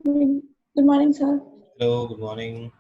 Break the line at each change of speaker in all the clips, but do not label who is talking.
Good morning, sir.
Hello, good morning.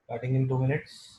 Starting in 2 minutes.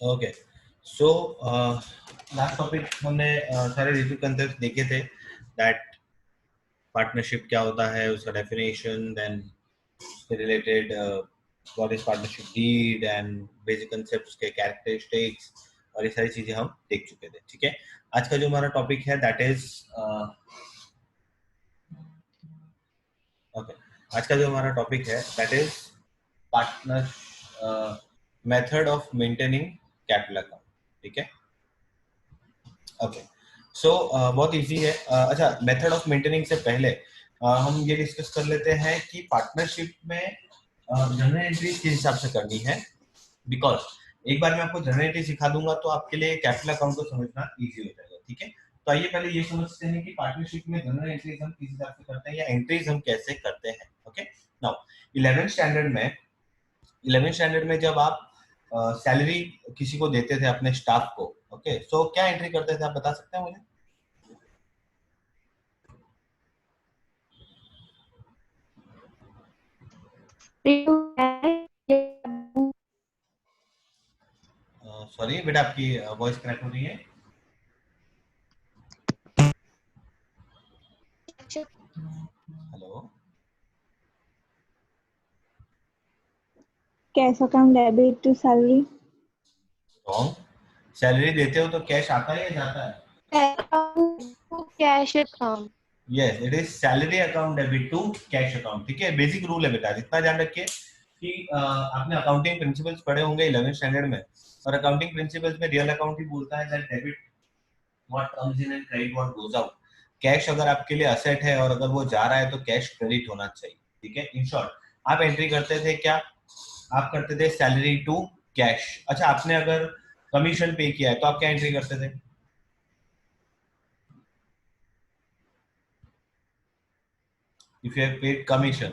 Okay. So last topic हमने सारे review concept देखे थे. That partnership क्या होता है, उसका डेफिनेशन, देन उसके related what is partnership deed and basic concepts के कैरेक्टरिस्टिक्स और ये सारी चीजें हम देख चुके थे. ठीक है. आज का जो हमारा टॉपिक है दैट इज ओके. आज का जो हमारा टॉपिक है that is partner method of maintaining capital account. ठीक है. ओके. सो बहुत इजी है. अच्छा, मेथड ऑफ मेंटेनिंग से पहले हम ये डिस्कस कर लेते हैं कि पार्टनरशिप में जर्नल एंट्री किस हिसाब से करनी है. बिकॉज एक बार मैं आपको जर्नल एंट्री सिखा दूंगा तो आपके लिए कैपिटल अकाउंट को समझना इजी हो जाएगा. ठीक है. तो आइए पहले ये समझते हैं कि पार्टनरशिप में जर्नल एंट्रीज हम किस हिसाब से करते हैं या एंट्रीज हम कैसे करते हैं. ओके. नाउ 11th स्टैंडर्ड में जब आप सैलरी किसी को देते थे अपने स्टाफ को. ओके. सो क्या एंट्री करते थे आप बता सकते हैं मुझे? सॉरी बेटा, आपकी वॉइस क्रैक हो रही है. Hello.
Cash account debit to salary.
Wrong. Salary देते हो तो कैश आता है या जाता है?
Cash account.
Yes, it is salary account debit to cash account. ठीक है. बेसिक रूल है बेटा, जितना ध्यान रखिए कि आपने अकाउंटिंग प्रिंसिपल्स पढ़े होंगे 11th स्टैंडर्ड में. और अकाउंटिंग प्रिंसिपल्स में रियल अकाउंट ही बोलता है that debit what comes in and credit what goes out. Cash अगर आपके लिए असेट है और अगर वो जा रहा है तो कैश क्रेडिट होना चाहिए. ठीक है. इन शॉर्ट आप एंट्री करते थे क्या? आप करते थे सैलरी टू कैश. अच्छा, आपने अगर कमीशन पे किया है तो आप क्या एंट्री करते थे? If you have paid commission,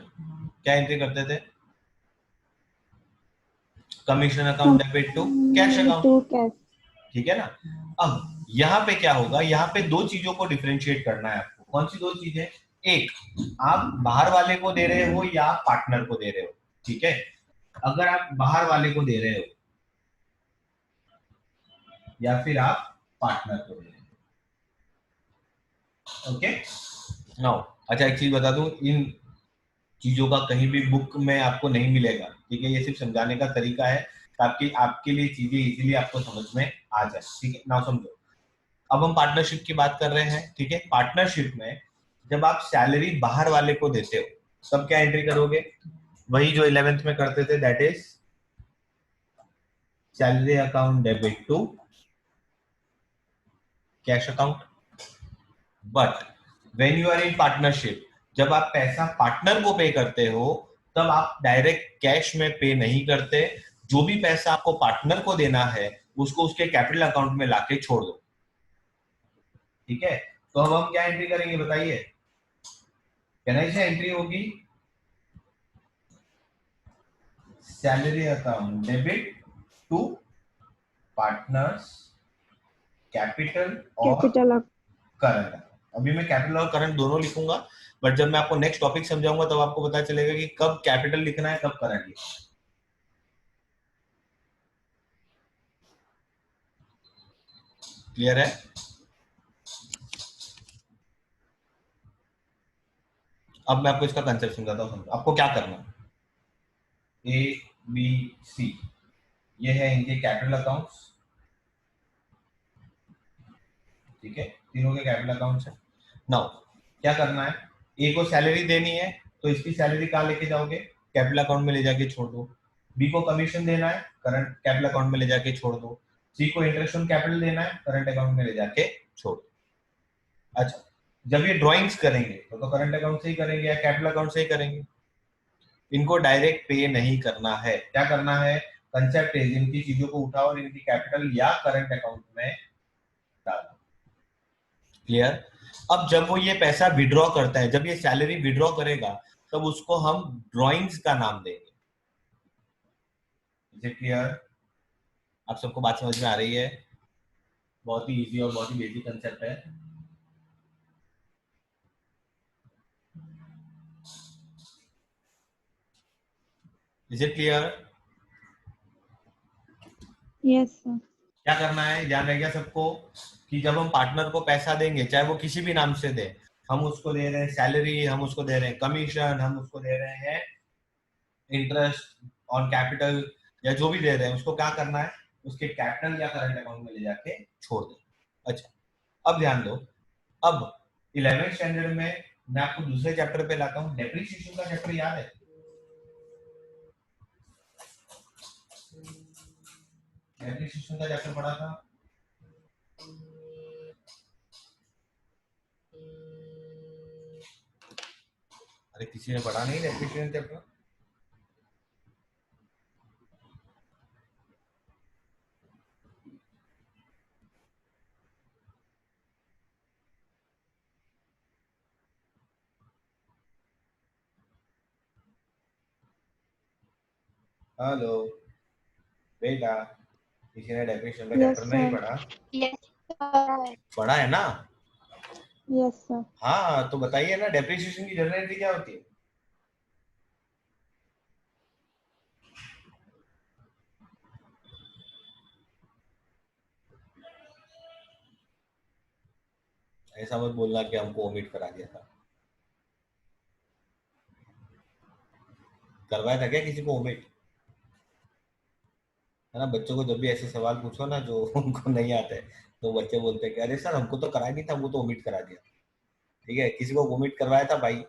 क्या एंट्री करते थे? Commission account debit to cash account.
To cash.
ठीक है ना। अब यहाँ पे क्या होगा, यहाँ पे दो चीजों को डिफरेंशिएट करना है आपको। कौन सी दो चीजें? एक, आप बाहर वाले को दे रहे हो या पार्टनर को दे रहे हो, ठीक है। अगर आप बाहर वाले को दे रहे हो या फिर आप पार्टनर को दे रहे हो, ओके नाउ। अच्छा एक चीज बता दूं, इन चीजों का कहीं भी बुक में आपको नहीं मिलेगा, ठीक है। ये सिर्फ समझाने का तरीका है ताकि आपके लिए चीजें इजीली आपको समझ में आ जाए, ठीक है ना। समझो, अब हम पार्टनरशिप की बात कर रहे हैं, ठीक है। पार्टनरशिप में जब आप सैलरी बाहर वाले को देते हो तब क्या एंट्री करोगे? वही जो 11th में करते थे, that is salary account debit to cash account. But when you are in partnership, जब आप पैसा पार्टनर को पे करते हो तब आप डायरेक्ट कैश में पे नहीं करते। जो भी पैसा आपको पार्टनर को देना है उसको उसके कैपिटल अकाउंट में लाके छोड़ दो, ठीक है। तो अब हम क्या एंट्री करेंगे बताइए? कैसे एंट्री होगी? Salary account debit to partners capital और
कैपिटल।
करंट। अभी मैं कैपिटल और करंट दोनों लिखूंगा, बट जब मैं आपको नेक्स्ट टॉपिक समझाऊंगा तब आपको पता चलेगा कि कब कैपिटल लिखना है कब करंट लिखना है। क्लियर है? अब मैं आपको इसका कंसेप्ट समझाता हूँ। आपको क्या करना है, ए बी सी ये है इनके कैपिटल अकाउंट्स, ठीक है। तीनों के कैपिटल अकाउंट्स है। नाउ क्या करना है, ए को सैलरी देनी है तो इसकी सैलरी कहाँ लेके जाओगे? कैपिटल अकाउंट में ले जाके छोड़ दो। बी को कमीशन देना है, करंट कैपिटल अकाउंट में ले जाके छोड़ दो। सी को इंटरेस्ट ऑन कैपिटल देना है, करंट अकाउंट में ले जाके छोड़ दो। अच्छा, जब ये ड्राइंग्स करेंगे तो करंट अकाउंट से ही करेंगे या कैपिटल अकाउंट से ही करेंगे? इनको डायरेक्ट पे नहीं करना है। क्या करना है? कंसेप्ट इज इनकी चीजों को उठाओ और इनकी कैपिटल या करंट अकाउंट में डालो। क्लियर? अब जब वो ये पैसा विड्रॉ करता है, जब ये सैलरी विड्रॉ करेगा तब उसको हम ड्राइंग्स का नाम देंगे। Is it clear? आप सबको बात समझ में आ रही है? बहुत ही इजी और बहुत ही बेसिक कंसेप्ट है। Is it clear?
Yes sir.
क्या करना है, ध्यान रह गया सबको कि जब हम पार्टनर को पैसा देंगे, चाहे वो किसी भी नाम से दे, हम उसको दे रहे हैं सैलरी, हम उसको दे रहे हैं कमीशन, हम उसको दे रहे हैं इंटरेस्ट ऑन कैपिटल, या जो भी दे रहे हैं उसको क्या करना है? उसके कैपिटल या करंट अकाउंट में ले जाके छोड़ दो। अच्छा, अब ध्यान दो, अब 11th स्टैंडर्ड में मैं आपको दूसरे चैप्टर पे लाता हूँ। डेप्रिसिएशन का चैप्टर याद है? डेप्रिसिएशन का चैप्टर पढ़ा था? अरे किसी ने पढ़ा नहीं डेप्रिसिएशन चैप्टर? हेलो बेटा, किसी ने डेप्रिसिएशन का
यस
चैप्टर नहीं
सर।
पढ़ा?
Yes sir.
पढ़ा है ना?
Yes sir.
हाँ तो बताइए ना, डेप्रिसिएशन की जर्नल एंट्री क्या होती है? ऐसा मत बोलना कि हमको ओमिट करा दिया था। करवाया था क्या किसी को ओमिट? है ना, बच्चों को जब भी ऐसे सवाल पूछो ना जो उनको नहीं आते तो बच्चे बोलते हैं कि अरे सर हमको तो कराया नहीं था, वो तो ओमिट करा दिया। ठीक है, किसी को ओमिट करवाया था भाई?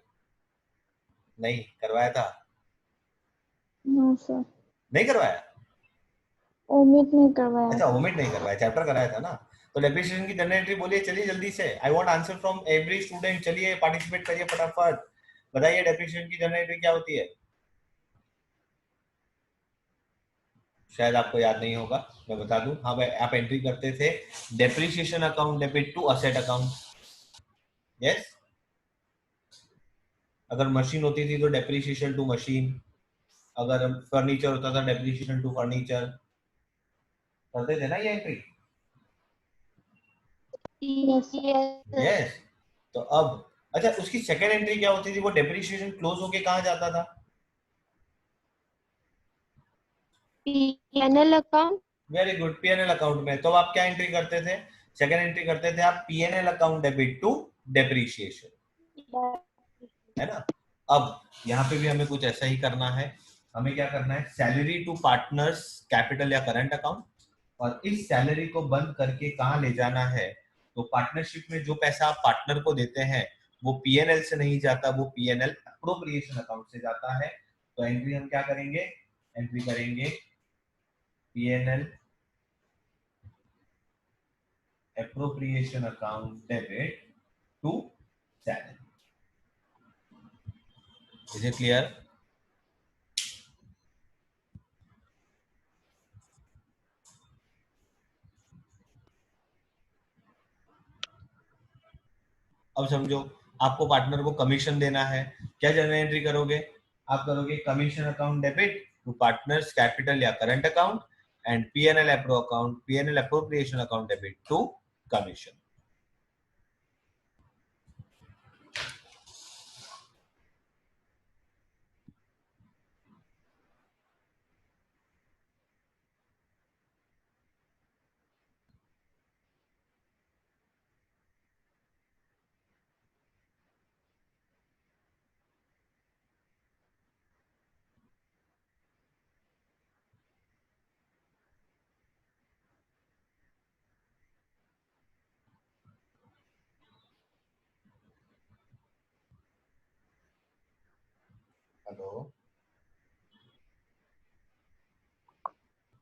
नहीं करवाया था?
No sir.
नहीं करवाया?
ओमिट नहीं करवाया
अच्छा
था।
ओमिट नहीं करवाया, चैप्टर कराया था ना। तो डेप्रिसिएशन की जर्नल एंट्री बोलिए, चलिए जल्दी से। I want answer from every student. चलिए पार्टिसिपेट करिए फटाफट, बताइए डेप्रिसिएशन की जर्नल एंट्री क्या होती है? शायद आपको याद नहीं होगा, मैं बता दूं। हाँ भाई, आप एंट्री करते थे depreciation account debit to asset account. Yes, अगर मशीन होती थी तो डेप्रिसिएशन टू मशीन, अगर फर्नीचर होता था डेप्रिसिएशन टू फर्नीचर। करते थे ना ये एंट्री?
Yes, sir.
यस। तो अब अच्छा, उसकी सेकेंड एंट्री क्या होती थी? वो डेप्रिसिएशन क्लोज होके कहाँ जाता था?
P&L account.
Very good, PNL account में। तो आप क्या एंट्री करते थे? सेकेंड एंट्री करते थे आप PNL account debit to depreciation, है ना? अब यहाँ पे भी हमें कुछ ऐसा ही करना है। हमें क्या करना है? सैलरी टू पार्टनर्स कैपिटल या करंट अकाउंट, और इस सैलरी को बंद करके कहाँ ले जाना है? तो पार्टनरशिप में जो पैसा आप पार्टनर को देते हैं वो पीएनएल से नहीं जाता, वो पीएनएल अप्रोप्रिएशन अकाउंट से जाता है। तो एंट्री हम क्या करेंगे? एंट्री करेंगे PNL appropriation account debit to salary. Is it clear? अब समझो, आपको पार्टनर को कमीशन देना है, क्या जर्नल एंट्री करोगे? आप करोगे commission account debit to partners capital या current account and PNL appropriation account debit to commission. Hello,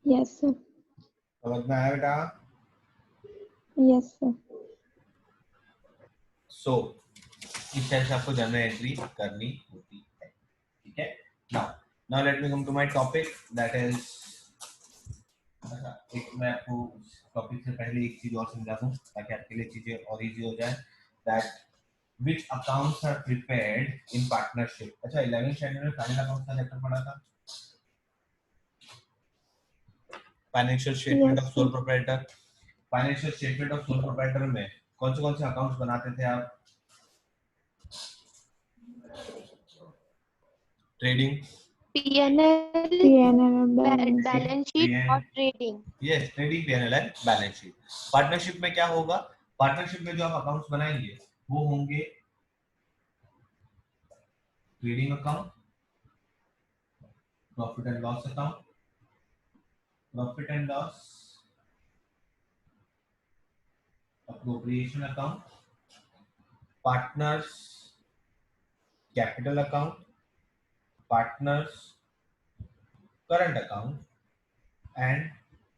Yes, sir.
समझ में आया बेटा?
Yes, sir.
सो इस तरह से आपको जर्नल एंट्री करनी होती है, ठीक है? Now let me come to my topic, that is, एक मैं आपको टॉपिक से पहले एक चीज और समझा दूं ताकि आपके लिए चीजें और इजी हो जाए। That which accounts are prepared in partnership। अच्छा, 11th स्टैंडर्ड में फाइनल अकाउंट्स का चैप्टर पढ़ा था, financial statement
Yes,
of
sir.
Sole proprietor. Financial statement of sole proprietor में कौन से अकाउंट्स बनाते थे आप? Trading,
P&L,
P&L and balance.
balance sheet और trading.
Yes, trading, PNL and balance sheet. Partnership में क्या होगा? पार्टनरशिप में जो आप अकाउंट्स बनाएंगे वो होंगे trading account, profit and loss account, profit and loss appropriation account, partners capital account, partners current account and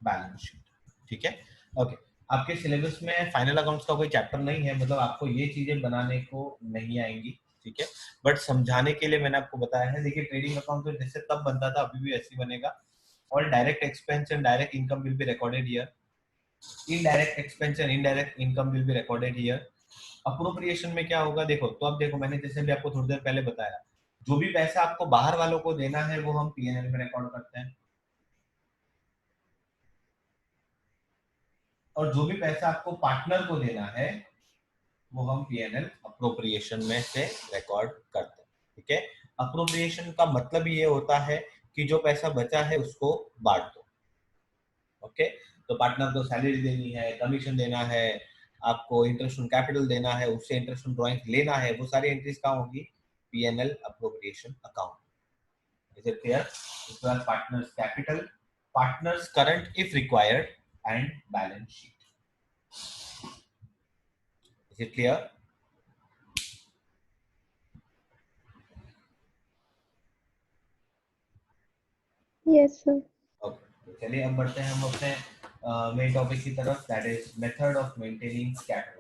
balance sheet, ठीक है? ओके, आपके सिलेबस में फाइनल अकाउंट्स का कोई चैप्टर नहीं है, मतलब आपको ये चीजें बनाने को नहीं आएंगी, ठीक है? बट समझाने के लिए मैंने आपको बताया है। देखिए, ट्रेडिंग अकाउंट तो जैसे तब बनता था अभी भी ऐसे ही बनेगा। All direct expense and direct income will be recorded here, indirect expense and indirect income will be recorded here. Appropriation में क्या होगा? देखो, तो अब देखो, मैंने जैसे भी आपको थोड़ी देर पहले बताया, जो भी पैसा आपको बाहर वालों को देना है वो हम पीएनएल में रिकॉर्ड करते हैं, और जो भी पैसा आपको पार्टनर को देना है वो हम पीएनएल अप्रोप्रिएशन में से रिकॉर्ड करते हैं, ठीक है? अप्रोप्रिएशन का मतलब ये होता है कि जो पैसा बचा है उसको बांट दो, ओके? तो पार्टनर को सैलरी देनी है, कमीशन देना है, आपको इंटरेस्ट ऑन कैपिटल देना है, उससे इंटरेस्ट ऑन ड्राइंग लेना है, वो सारी एंट्रीज कहाँ होंगी? PNL appropriation account. Is it clear? उसके बाद partners capital, partners current if required and balance sheet. Is it clear?
Yes, sir.
Okay, तो चलिए अब बढ़ते हैं हम अपने मेन टॉपिक की तरफ, that is method of maintaining capital.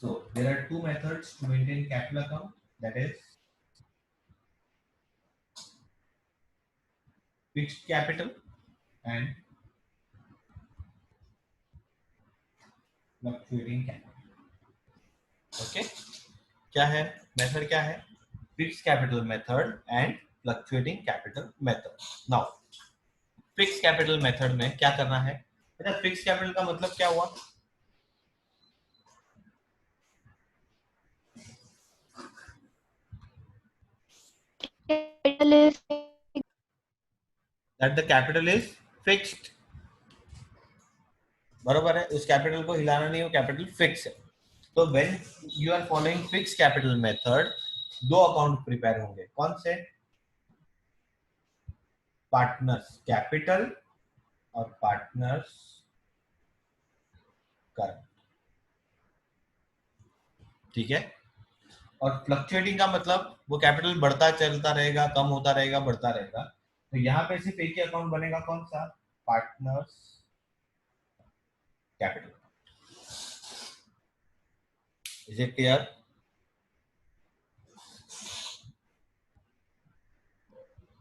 So there are two methods to maintain capital account, that is fixed capital and fluctuating capital. Okay, क्या है मेथड, क्या है fix capital method and fluctuating capital method. Now fix capital method में क्या करना है? अच्छा, fix capital का मतलब क्या हुआ?
Capital is
that the capital is fixed. बरोबर है, उस कैपिटल को हिलाना नहीं, वो कैपिटल फिक्स है। तो when you are following fix capital method, दो अकाउंट प्रिपेयर होंगे, कौन से? पार्टनर्स कैपिटल और पार्टनर्स करंट। ठीक है, और फ्लक्चुएटिंग का मतलब वो कैपिटल बढ़ता चलता रहेगा, कम होता रहेगा, बढ़ता रहेगा। तो यहाँ पे सिर्फ एक ही अकाउंट बनेगा, कौन सा? Partners capital. Is it clear?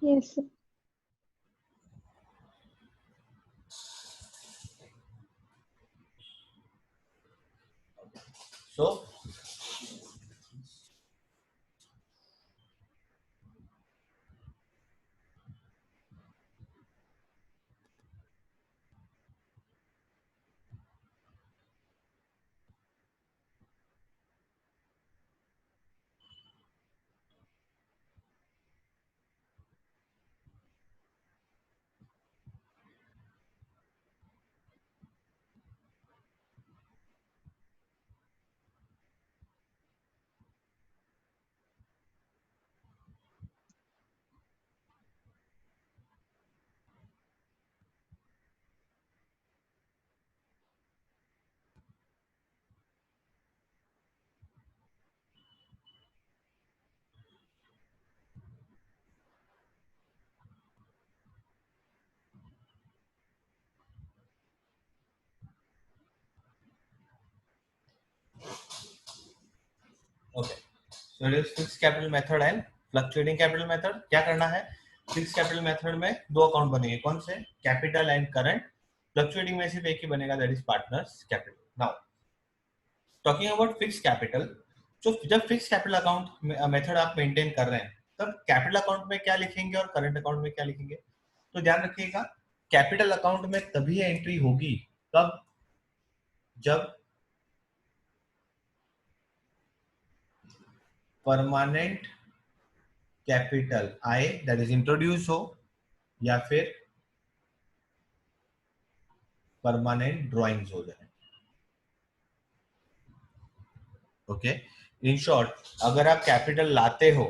Yes, sir.
So okay, so it is fix capital method and fluctuating capital method. क्या करना है? फिक्स कैपिटल मेथड में दो अकाउंट बनेंगे, कौन से? Capital and current. फ्लक्चुएटिंग में सिर्फ एक ही बनेगा, that is partners capital. Now talking about fix capital, तो जब फिक्स कैपिटल अकाउंट मेथड आप मेंटेन कर रहे हैं, तब कैपिटल अकाउंट में क्या लिखेंगे और करंट अकाउंट में क्या लिखेंगे? तो ध्यान रखिएगा, कैपिटल अकाउंट में तभी एंट्री होगी कब? जब परमानेंट कैपिटल आए, दैट इज इंट्रोड्यूस हो, या फिर परमानेंट ड्राइंग्स हो जाए। ओके, इन शॉर्ट, अगर आप कैपिटल लाते हो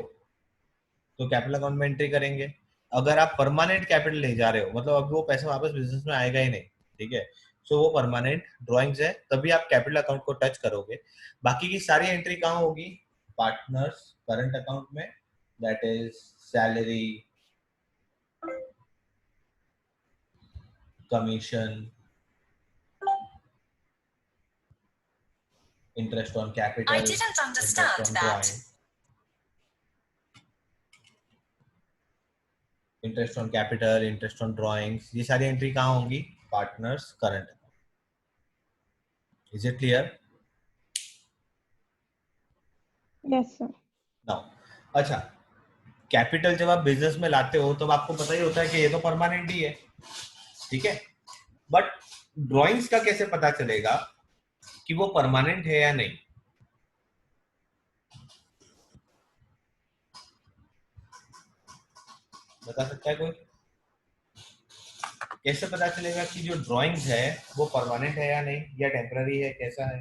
तो कैपिटल अकाउंट में एंट्री करेंगे। अगर आप परमानेंट कैपिटल ले जा रहे हो, मतलब अभी वो पैसा वापस बिजनेस में आएगा ही नहीं, ठीक है, सो वो परमानेंट ड्राइंग्स है, तभी आप कैपिटल अकाउंट को टच करोगे। बाकी की सारी एंट्री कहाँ होगी? पार्टनर्स करंट अकाउंट में, that is salary, commission, interest on capital,
I didn't understand
interest on
that.
drawing, interest on capital, interest on drawings, ये सारी एंट्री कहाँ होंगी? Partners current account. Is it clear?
Yes, sir.
Now अच्छा, capital जब आप business में लाते हो तब आपको पता ही होता है कि ये तो परमानेंट ही है, ठीक है, बट ड्राइंग्स का कैसे पता चलेगा कि वो परमानेंट है या नहीं? बता सकता है कोई? कैसे पता चलेगा कि जो ड्राइंग्स है वो परमानेंट है या नहीं, या टेम्पररी है, कैसा है?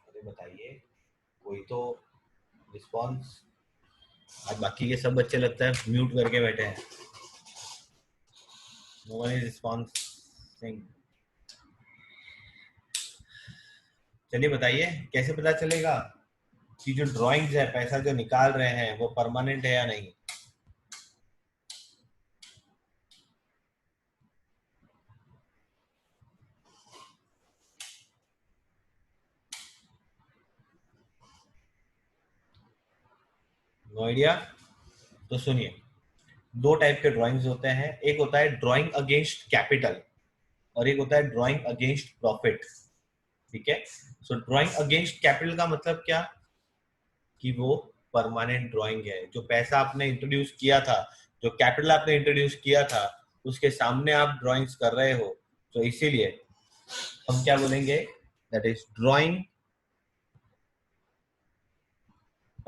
अरे बताइए, कोई तो रिस्पॉन्स। अब बाकी के सब बच्चे लगता है म्यूट करके बैठे हैं. No one is responding. चलिए बताइए कैसे पता चलेगा कि जो ड्राइंग्स है, पैसा जो निकाल रहे हैं वो परमानेंट है या नहीं. No idea. तो सुनिए, दो टाइप के ड्राइंग्स होते हैं. एक होता है ड्राइंग अगेंस्ट कैपिटल और एक होता है ड्राइंग अगेंस्ट प्रॉफिट. ठीक है. सो ड्राइंग अगेंस्ट कैपिटल का मतलब क्या कि वो परमानेंट ड्राइंग है. जो पैसा आपने इंट्रोड्यूस किया था, जो कैपिटल आपने इंट्रोड्यूस किया था, उसके सामने आप ड्राइंग्स कर रहे हो. तो इसीलिए हम क्या बोलेंगे, that is drawing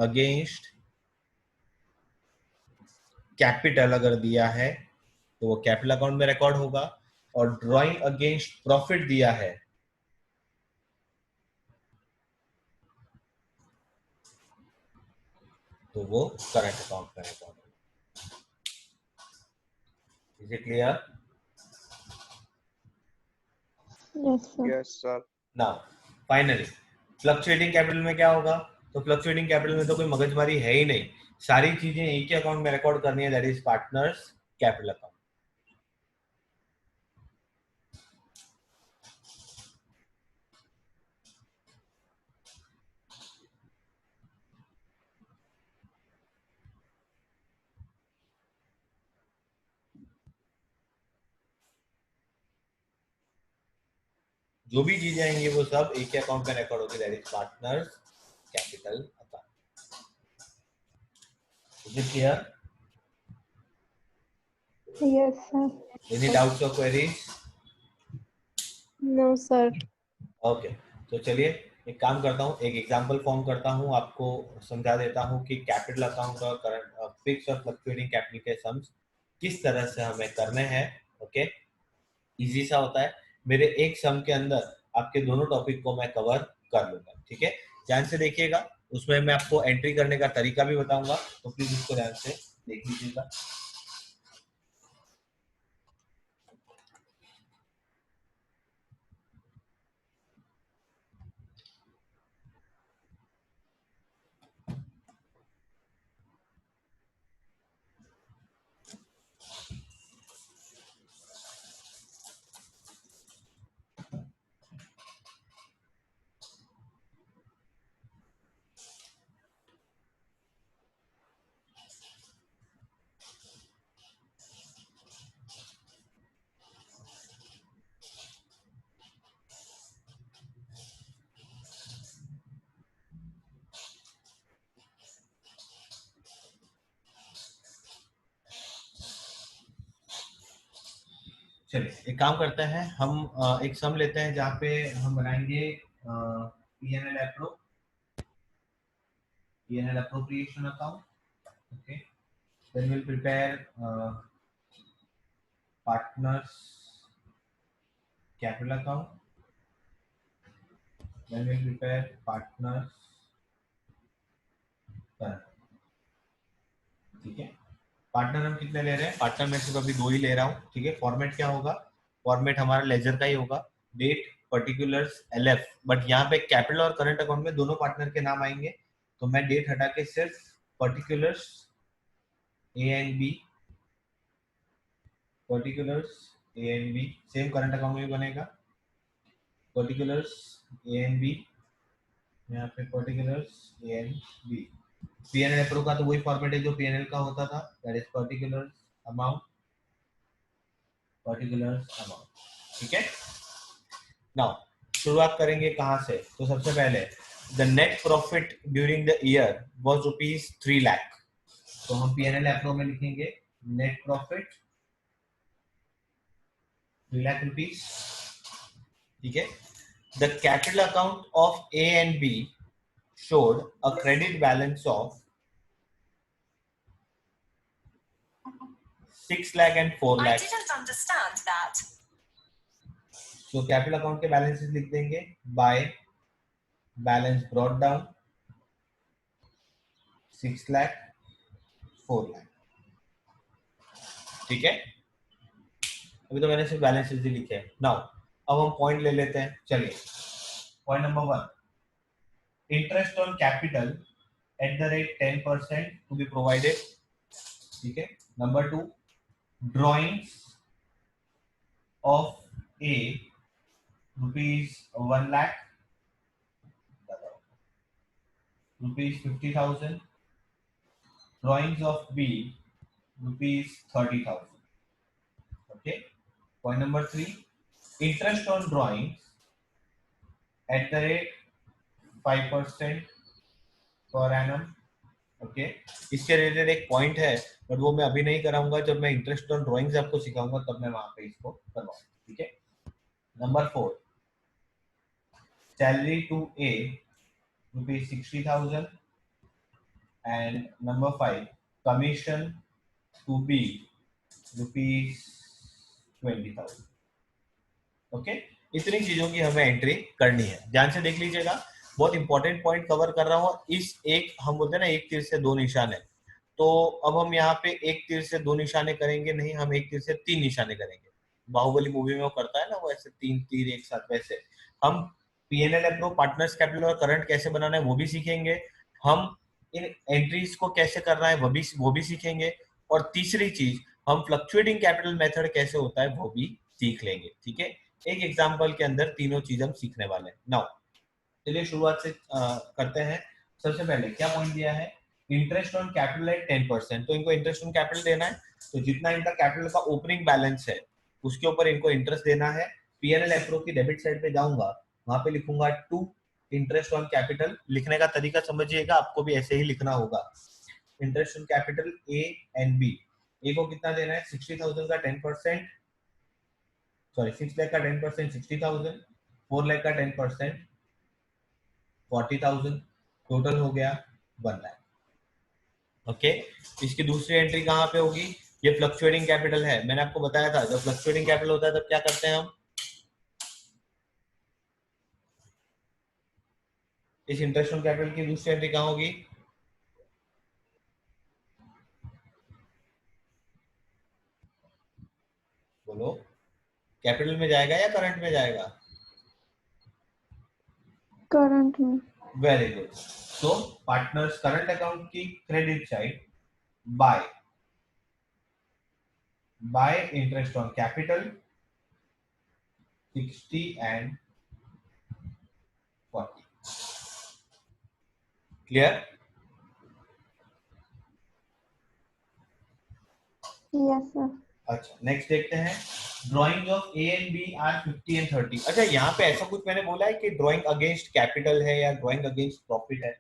against capital. अगर दिया है तो वो कैपिटल अकाउंट में रिकॉर्ड होगा, और ड्राइंग अगेंस्ट प्रॉफिट दिया है तो वो करंट अकाउंट में रिकॉर्ड होगा. Is it clear?
Yes, sir.
Yes, sir.
Now finally fluctuating capital में क्या होगा. तो फ्लक्चुएटिंग कैपिटल में तो कोई मगजमारी है ही नहीं. सारी चीजें एक ही अकाउंट में रिकॉर्ड करनी है, that is partners capital account. जो भी चीजें आएंगी वो सब एक ही अकाउंट में रिकॉर्ड होगी, that is partners capital account. Is it clear?
Yes, sir.
Any doubts और क्वेरीज?
No, sir.
ओके. तो चलिए एक काम करता हूँ, एक एग्जांपल फॉर्म करता हूँ, आपको समझा देता हूँ कि कैपिटल अकाउंट और करंट फिक्स और फ्लक्चुएटिंग कैपिटल के सम्स किस तरह से हमें करने हैं. ओके. इजी सा होता है. मेरे एक सम के अंदर आपके दोनों टॉपिक को मैं कवर कर लूंगा. ठीक है. ध्यान से देखिएगा, उसमें मैं आपको एंट्री करने का तरीका भी बताऊंगा, तो प्लीज उसको ध्यान से देख लीजिएगा. चलिए एक काम करते हैं, हम एक सम लेते हैं जहाँ पे हम बनाएंगे PNL appropriation account. Okay. Then we'll prepare partners capital account. Then we'll prepare partners current. ठीक है. पार्टनर हम कितने ले रहे हैं? पार्टनर में सिर्फ अभी 2 ही ले रहा हूँ. ठीक है. फॉर्मेट क्या होगा? फॉर्मेट हमारा लेजर का ही होगा, डेट पर्टिकुलर्स एलएफ. बट यहाँ पे कैपिटल और करंट अकाउंट में दोनों पार्टनर के नाम आएंगे, तो मैं डेट हटा के सिर्फ particulars A and B, particulars A and B. Same current account में भी बनेगा, पर्टिकुलर्स ए एंड बी, यहाँ पे particulars A and B. PNL approve का तो वही फॉर्मेट है जो पीएनएल का होता था, that is particulars amount, particulars amount. ठीक है. नाउ शुरुआत करेंगे कहां से? तो सबसे पहले the net profit during the year was ₹3 lakh. तो हम पीएनएल अप्रूव में लिखेंगे नेट प्रॉफिट 3 लाख रुपीस. ठीक है. The capital account of A and B showed a credit balance of 6 lakh and 4
I
lakh.
didn't understand that.
So capital account के balances लिख देंगे by balance brought down 6 lakh 4 lakh. ठीक है, अभी तो मैंने सिर्फ बैलेंस शीट ही लिखे हैं। नाउ अब हम पॉइंट ले लेते हैं। चलिए, point number 1, interest on capital at the rate 10% to be provided. ठीक है, number 2, drawings of A rupees 1 lakh, rupees 50,000, drawings of B rupees 30,000। Okay, point number 3, interest on drawings at the rate 5% per annum। Okay, इसके related एक point है but वो मैं अभी नहीं कराऊंगा, जब मैं इंटरेस्ट ऑन ड्राइंग्स आपको सिखाऊंगा तब मैं वहां पे इसको करवाऊंगा। ठीक है, number 4, salary to A rupees 60,000 and number 5, commission to B rupees 20,000। Okay, इतनी चीजों की हमें एंट्री करनी है। ध्यान से देख लीजिएगा, बहुत इंपॉर्टेंट पॉइंट कवर कर रहा हूँ। इस एक हम बोलते हैं ना, एक तीर से दो निशाने, तो अब हम यहाँ पे एक तीर से दो निशाने करेंगे नहीं, हम एक तीर से 3 निशाने करेंगे। बाहुबली मूवी में वो करता है ना, वो ऐसे 3 तीर एक साथ, वैसे हम पीएनएल अप्रूव पार्टनर्स कैपिटल और करंट कैसे बनाना है वो भी सीखेंगे, हम इन एंट्रीज को कैसे करना है वो भी सीखेंगे, और तीसरी चीज हम फ्लक्चुएटिंग कैपिटल मेथड कैसे होता है वो भी सीख लेंगे। ठीक है, एक एग्जांपल के अंदर तीनों चीज हम सीखने वाले हैं। नाउ चलिए शुरुआत से करते हैं। सबसे पहले क्या पॉइंट दिया है, इंटरेस्ट ऑन कैपिटल एट 10%, तो इनको इंटरेस्ट ऑन कैपिटल देना है, तो जितना इनका कैपिटल का ओपनिंग बैलेंस है उसके ऊपर इनको इंटरेस्ट देना है। पीएनएल अप्रूव की डेबिट साइड पे जाऊंगा, वहां पे लिखूंगा 2 इंटरेस्ट ऑन कैपिटल। लिखने का तरीका समझिएगा, आपको भी ऐसे ही लिखना होगा। Interest on capital A and B, A को कितना देना है, 60,000 का 10%, सॉरी 6 लाख का 10% 60,000, 4 लाख का 10% 40,000, टोटल हो गया 1 लाख। ओके, इसकी दूसरी एंट्री कहां पे होगी, ये फ्लक्चुएटिंग कैपिटल है। मैंने आपको बताया था जब फ्लक्चुएटिंग कैपिटल होता है तब क्या करते हैं हम, इस इंटरेस्ट ऑन कैपिटल की दूसरी एंट्री कहां होगी, बोलो, कैपिटल में जाएगा या करंट में जाएगा,
करंट में।
Very good. So partners current account की credit side by interest on capital 60 and 40। Clear?
Yes sir.
अच्छा, नेक्स्ट देखते हैं, drawing of A and B are 50 and 30। अच्छा, यहाँ पे ऐसा कुछ मैंने बोला है कि ड्राइंग अगेंस्ट कैपिटल है या ड्राइंग अगेंस्ट प्रॉफिट है?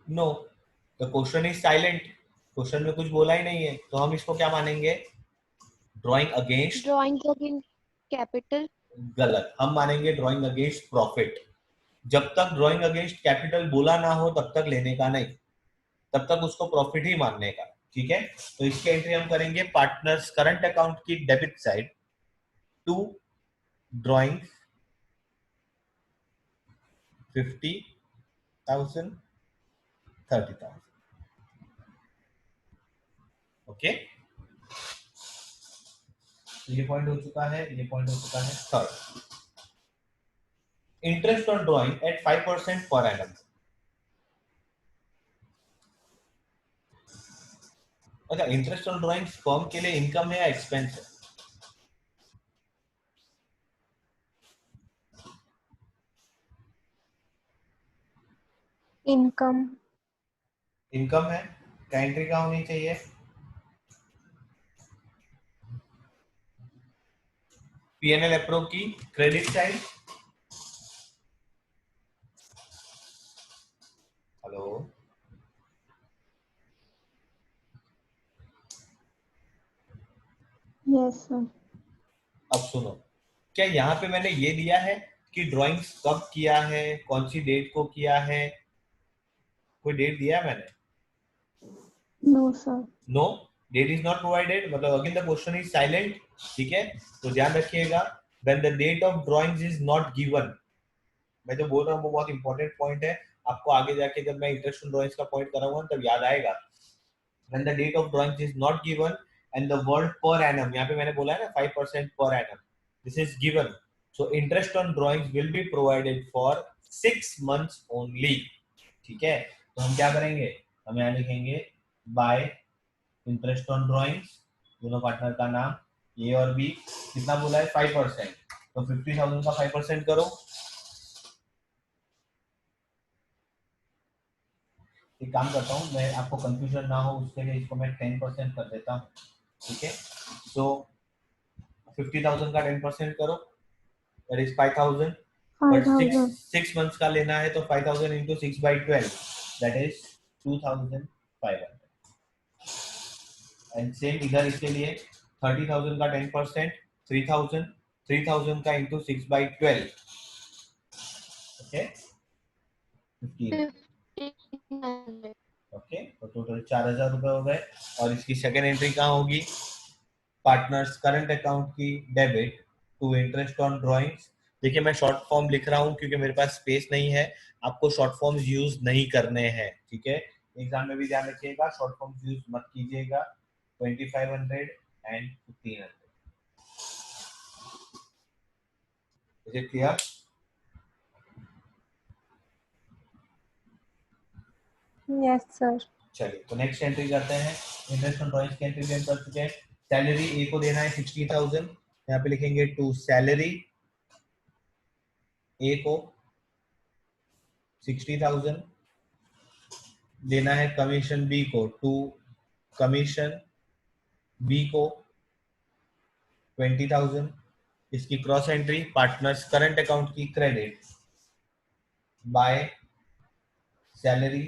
No, the question is silent, question में कुछ बोला ही नहीं है, तो हम इसको क्या मानेंगे, drawing against,
drawing against capital.
गलत, हम मानेंगे ड्राइंग अगेंस्ट प्रॉफिट। जब तक ड्राइंग अगेंस्ट कैपिटल बोला ना हो तब तक लेने का नहीं, तब तक उसको प्रॉफिट ही मानने का। ठीक है, तो इसकी एंट्री हम करेंगे पार्टनर्स करंट अकाउंट की debit side to drawing 50,000 30,000। Okay, ये पॉइंट हो चुका है, ये पॉइंट हो चुका है। Third, interest on drawing at 5% per annum. अच्छा, इंटरेस्ट ऑन ड्राइंग फर्म के लिए इनकम है या एक्सपेंस है?
इनकम।
इनकम है, क्या एंट्री क्या होनी चाहिए, पीएनएल अप्रूव की credit side, hello,
yes sir.
अब सुनो, क्या यहाँ पे मैंने ये दिया है कि ड्राइंग्स कब किया है, कौन सी डेट को किया है, कोई डेट दिया है मैंने?
No sir.
No, date is not provided, मतलब again the question is silent. ठीक है, तो ध्यान रखिएगा, when the date of drawings is not given, मैं जो बोल रहा हूँ वो बहुत इंपॉर्टेंट पॉइंट है, आपको आगे जाके जब मैं इंटरेस्ट ऑन ड्राइंग्स का पॉइंट कराऊंगा तब याद आएगा। When the date of drawings is not given and the word per annum, यहाँ पे मैंने बोला है ना 5% per annum, this is given, so interest on drawings will be provided for 6 months only. ठीक है, तो हम क्या करेंगे, हम यहाँ लिखेंगे बाय इंटरेस्ट ऑन ड्राइंग्स, दोनों पार्टनर का नाम ए और बी, कितना बोला है 5%, तो 50,000 का 5% करो। एक काम करता हूँ मैं, आपको कंफ्यूजन ना हो उसके लिए इसको मैं 10% कर देता हूँ। ठीक है, तो 50,000 का 10% करो, दैट इज 5,000, बट
5,000.
6 months का लेना है तो 5,000 into 6/12, that is 2,500। And same इधर इसके लिए 30,000 का 10%, 3,000, 3,000 का इंटू 6/12, ओके 15,
1500.
ओके, तो टोटल 4,000 रुपए हो गए। और इसकी सेकेंड एंट्री कहाँ होगी, पार्टनर्स करंट अकाउंट की debit to interest on drawings. देखिए मैं शॉर्ट फॉर्म लिख रहा हूँ क्योंकि मेरे पास स्पेस नहीं है, आपको शॉर्ट फॉर्म्स यूज नहीं करने हैं। ठीक है, एग्जाम में भी ध्यान रखिएगा, शॉर्ट फॉर्म्स यूज मत कीजिएगा। 2,500 and 1,500, is it clear?
Yes, sir.
चलिए तो नेक्स्ट एंट्री करते हैं। इंटरेस्ट ऑन ड्राइंग्स की एंट्री भी हम कर चुके हैं। सैलरी ए को देना है 60,000, यहाँ पे लिखेंगे टू सैलरी ए को 60,000, देना है कमीशन बी को टू कमीशन बी को 20,000। इसकी cross entry partners current account की क्रेडिट बाय सैलरी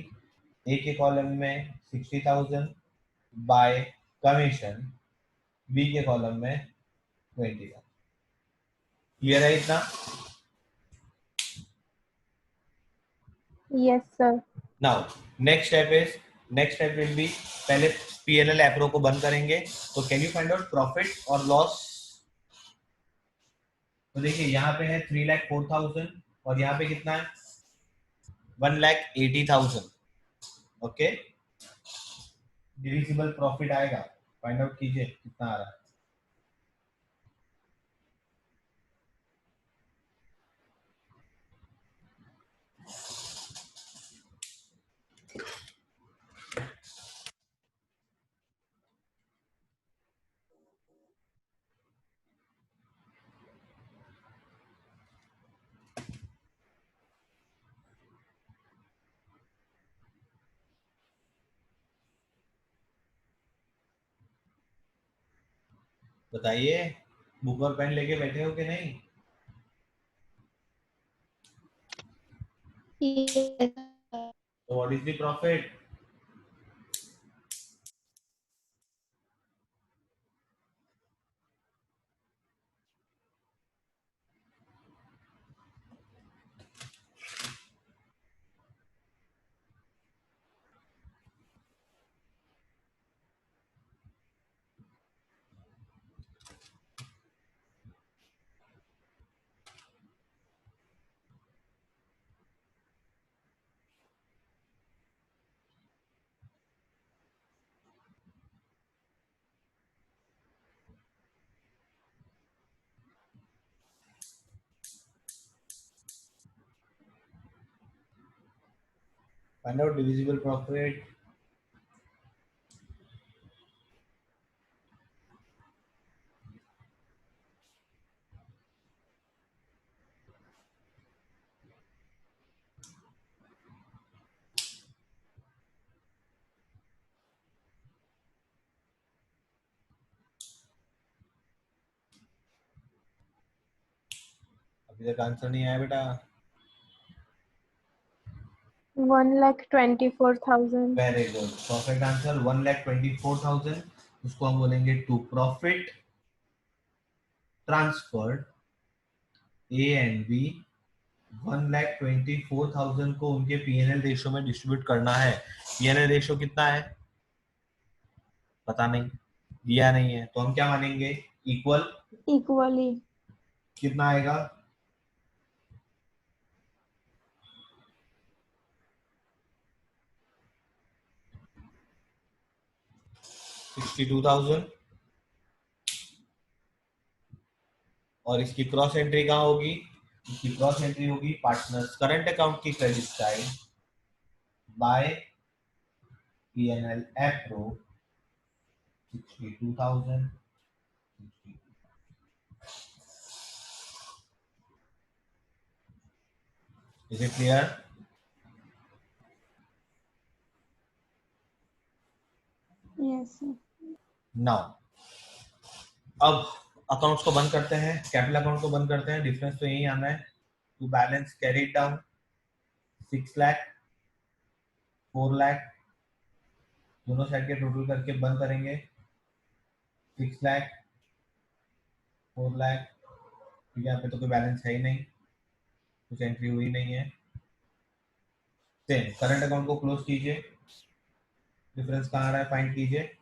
ए के कॉलम में 60,000 बाय कमीशन बी के कॉलम में 20,000। क्लियर है इतना?
Yes, sir.
Now next step will be, पहले पीएनएल एप्रो को बंद करेंगे। तो can you find out profit और लॉस? तो देखिए यहाँ पे है 3,04,000 और यहाँ पे कितना है 1,80,000, ओके। डिविजिबल प्रॉफिट आएगा, फाइंड आउट कीजिए कितना आ रहा है। बताइए, बुक और पेन लेके बैठे हो कि नहीं?
Yes.
तो what is the profit? Find out divisible profit. अभी तक आंसर नहीं आया बेटा।
1,24,000.
Very good, perfect answer 1,24,000। उसको हम बोलेंगे to profit transferred A and B. 1,24,000 को उनके पीएनएल रेशो में डिस्ट्रीब्यूट करना है। पीएनएल रेशो कितना है पता नहीं, दिया नहीं है, तो हम क्या मानेंगे, इक्वल।
Equally.
कितना आएगा 62,000 और इसकी क्रॉस एंट्री कहाँ होगी? इसकी क्रॉस एंट्री होगी पार्टनर्स करंट अकाउंट की credit side bye P&L approve 62,000. Is it clear?
Yes, sir.
Now, अब अकाउंट्स को बंद करते हैं, कैपिटल अकाउंट को बंद करते हैं. डिफरेंस तो यही आना है. To balance carried down 6 lakh 4 lakh दोनों साइड के टोटल करके बंद करेंगे 6 लाख 4 लाख. ठीक है, यहाँ पे तो कोई बैलेंस है ही नहीं, कुछ एंट्री हुई नहीं है. सेम करंट अकाउंट को क्लोज कीजिए. डिफरेंस कहाँ आ रहा है फाइंड कीजिए.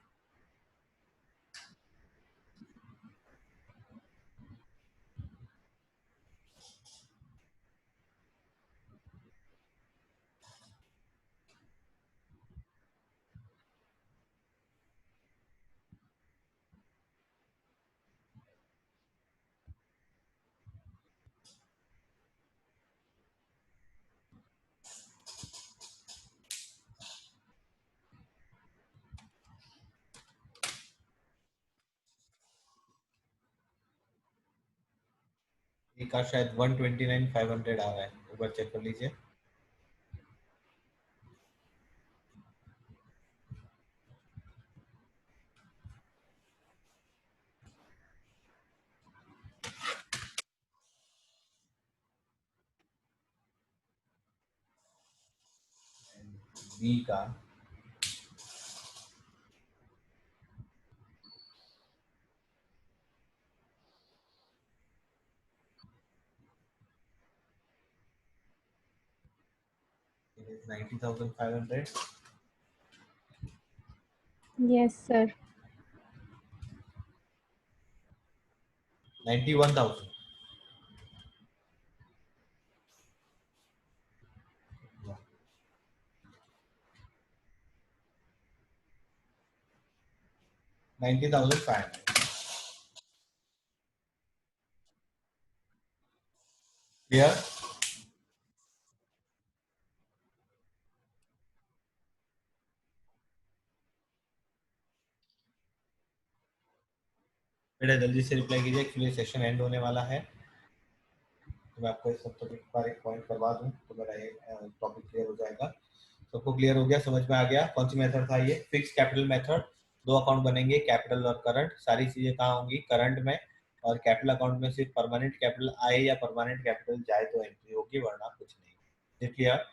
एक शायद 129,500 आ रहा है, एक बार चेक कर लीजिए. बी का it is 90,500.
Yes, sir.
91,000. Yeah. 90,500. Clear? बेटा जल्दी से रिप्लाई कीजिए, एक्चुअली सेशन एंड होने वाला है. तो मैं आपको इस सब टॉपिक पर एक पॉइंट करवा दूं तो मेरा ये टॉपिक क्लियर हो जाएगा. सबको क्लियर हो गया, समझ में आ गया कौन सी मेथड था ये? Fix capital method. दो अकाउंट बनेंगे, कैपिटल और करंट. सारी चीजें कहाँ होंगी? करंट में. और कैपिटल अकाउंट में सिर्फ परमानेंट कैपिटल आए या परमानेंट कैपिटल जाए तो एंट्री होगी, वरना कुछ नहीं. क्लियर?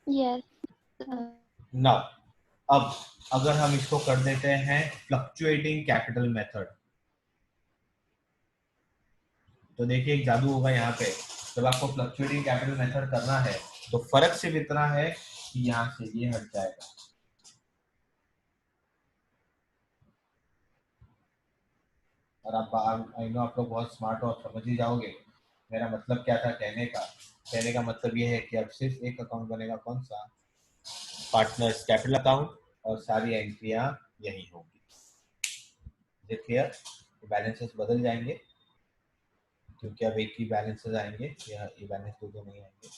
Yes.
नाउ अब अगर हम इसको कर देते हैं फ्लक्चुएटिंग कैपिटल मेथड, तो देखिए एक जादू होगा यहाँ पे. जब आपको फ्लक्चुएटिंग कैपिटल मेथड करना है तो फर्क सिर्फ इतना है कि यहाँ से ये हट जाएगा. और आप आई नो आप लोग बहुत स्मार्ट हो, आप समझ ही जाओगे मेरा मतलब क्या था कहने का. कहने का मतलब ये है कि अब सिर्फ एक अकाउंट बनेगा, कौन सा? Partners capital account. और सारी एंट्रियां यही होगी. क्लियर? बैलेंसेस बदल जाएंगे क्योंकि अब एक ही बैलेंसेस आएंगे, ये बैलेंस तो नहीं आएंगे.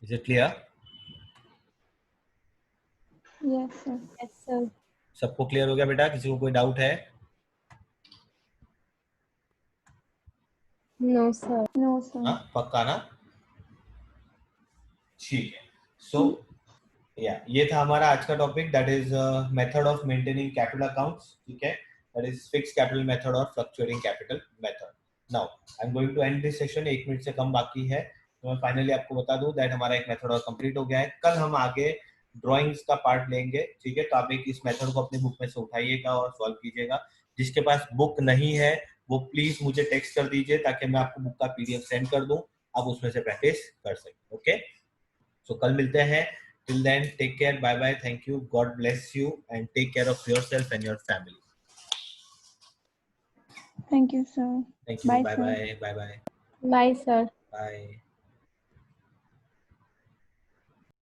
Is it clear?
Yes, sir. Yes, sir.
सबको क्लियर हो गया बेटा? किसी को कोई डाउट है?
No, sir. No, sir.
हाँ पक्का ना? ठीक है. सो ये था हमारा आज का topic, that is method of maintaining capital accounts. ठीक है, that is fix capital method और fluctuating capital method. Now I am going to end this session. 1 minute से कम बाकी है, तो मैं फाइनली आपको बता दूं दैट हमारा एक मेथड और कंप्लीट हो गया है. कल हम आगे ड्राइंग्स का पार्ट लेंगे. ठीक है, तो आप एक इस मेथड को अपनी बुक में से उठाइएगा और सॉल्व कीजिएगा. जिसके पास बुक नहीं है वो प्लीज मुझे टेक्स्ट कर दीजिए ताकि मैं आपको बुक का पीडीएफ सेंड कर दूं, आप उसमें से प्रैक्टिस कर सकें. ओके, सो कल मिलते हैं. Till then, take care. Bye bye. Thank you. God bless you and take care of yourself and your family.
Thank you, sir.
Thank you.
Bye,
Bye
sir.
bye. Bye bye.
Bye, sir.
Bye.